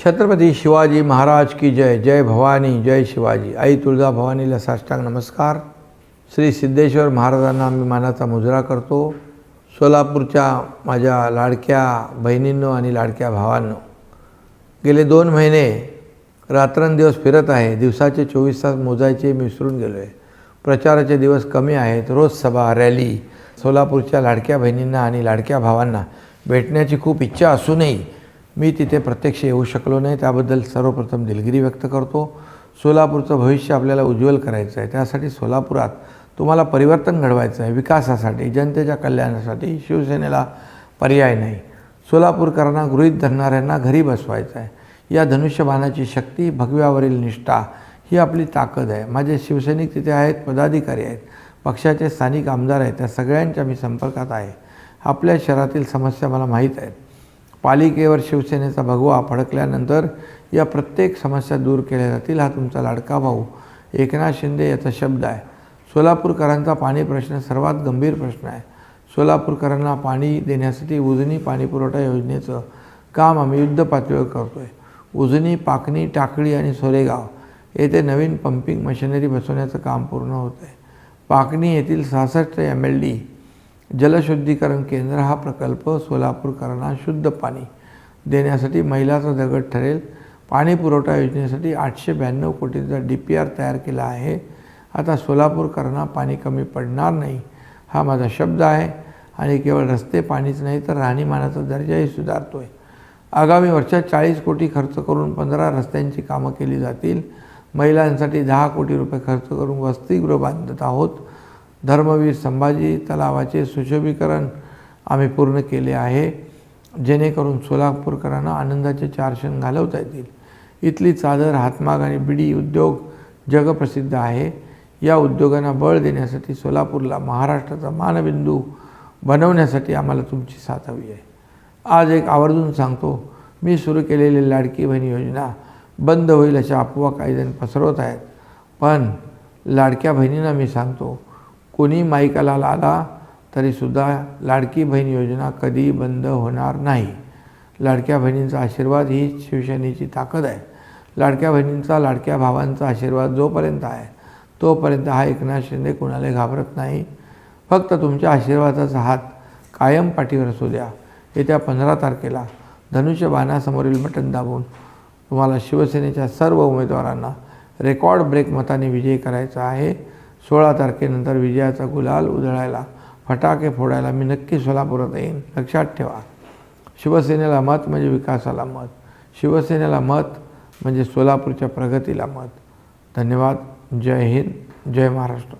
छत्रपती शिवाजी महाराज की जय. जय भवानी, जय शिवाजी. आई तुळजा भवानीला साष्टांग नमस्कार. श्री सिद्धेश्वर महाराजांना मी मानाचा मुजरा करतो. सोलापूरच्या माझ्या लाडक्या बहिणींनो आणि लाडक्या भावांनो, गेले 2 महिने रात्रंदिवस फिरत आहे. दिवसाचे 24 तास मोजायचे मी विसरून गेलो आहे. प्रचाराचे दिवस कमी आहेत. रोज सभा, रॅली. सोलापूरच्या लाडक्या बहिणींना आणि लाडक्या भावांना भेटण्याची खूप इच्छा असूनही मी तिथे प्रत्यक्ष येऊ शकलो नाही. त्याबद्दल सर्वप्रथम दिलगिरी व्यक्त करतो. सोलापूरचं भविष्य आपल्याला उज्ज्वल करायचं आहे. त्यासाठी सोलापुरात तुम्हाला परिवर्तन घडवायचं आहे. विकासासाठी, जनतेच्या कल्याणासाठी शिवसेनेला पर्याय नाही. सोलापूरकरांना गृहीत धरणाऱ्यांना घरी बसवायचं आहे. या धनुष्यबाणाची शक्ती, भगव्यावरील निष्ठा ही आपली ताकद आहे. माझे शिवसैनिक तिथे आहेत, पदाधिकारी आहेत, पक्षाचे स्थानिक आमदार आहेत. त्या सगळ्यांच्या मी संपर्कात आहे. आपल्या शहरातील समस्या मला माहीत आहेत. पालिकेवर शिवसेनेचा भगवा फडकल्यानंतर या प्रत्येक समस्या दूर केल्या जातील. हा तुमचा लाडका भाऊ एकनाथ शिंदे याचा शब्द आहे. सोलापूरकरांचा पाणी प्रश्न सर्वात गंभीर प्रश्न आहे. सोलापूरकरांना पाणी देण्यासाठी उजनी पाणीपुरवठा योजनेचं काम आम्ही युद्धपातळीवर करतो आहे. उजनी, पाकणी, टाकळी आणि सोरेगाव येथे नवीन पंपिंग मशिनरी बसवण्याचं काम पूर्ण होत आहे. पाकणी येथील 66 MLD जलशुद्धीकरण केंद्र हा प्रकल्प सोलापूरकरांना शुद्ध पाणी देण्यासाठी मैलाचा दगड ठरेल. पाणी पुरवठा योजनेसाठी 892 कोटींचा DPR तयार केला आहे. आता सोलापूरकरांना पाणी कमी पडणार नाही, हा माझा शब्द आहे. आणि केवळ रस्ते, पाणीच नाही तर राहणीमानाचा दर्जाही सुधारतो आहे. आगामी वर्षात 40 कोटी खर्च करून 15 रस्त्यांची कामं केली जातील. महिलांसाठी 10 कोटी रुपये खर्च करून वसतिगृह बांधत आहोत. धर्मवीर संभाजी तलावाचे सुशोभीकरण आम्ही पूर्ण केले आहे, जेणेकरून सोलापूरकरांना आनंदाचे 4 क्षण घालवता येतील. इथली चादर, हातमाग आणि बिडी उद्योग जगप्रसिद्ध आहे. या उद्योगांना बळ देण्यासाठी, सोलापूरला महाराष्ट्राचा मानबिंदू बनवण्यासाठी आम्हाला तुमची साथ हवी आहे. आज एक आवर्जून सांगतो, मी सुरू केलेली लाडकी बहीण योजना बंद होईल अशा अफवा काहीजण पसरवत आहेत. पण लाडक्या बहिणींना मी सांगतो, कोणी माईकाला आला तरीसुद्धा लाडकी बहीण योजना कधी बंद होणार नाही. लाडक्या बहिणींचा आशीर्वाद ही शिवसेनेची ताकद आहे. लाडक्या बहिणींचा, लाडक्या भावांचा आशीर्वाद जोपर्यंत आहे तोपर्यंत हा एकनाथ शिंदे कुणाला घाबरत नाही. फक्त तुमच्या आशीर्वादाचा हात कायम पाठीवर असू द्या. येत्या 15 तारखेला धनुष्यबाणासमोरील बटन दाबून तुम्हाला शिवसेनेच्या सर्व उमेदवारांना रेकॉर्ड ब्रेक मताने विजयी करायचा आहे. 16 तारखेनंतर विजयाचा गुलाल उधळायला, फटाके फोडायला मी नक्की सोलापुरात येईन. लक्षात ठेवा, शिवसेनेला मत म्हणजे विकासाला मत. शिवसेनेला मत म्हणजे सोलापूरच्या प्रगतीला मत. धन्यवाद. जय हिंद, जय महाराष्ट्र.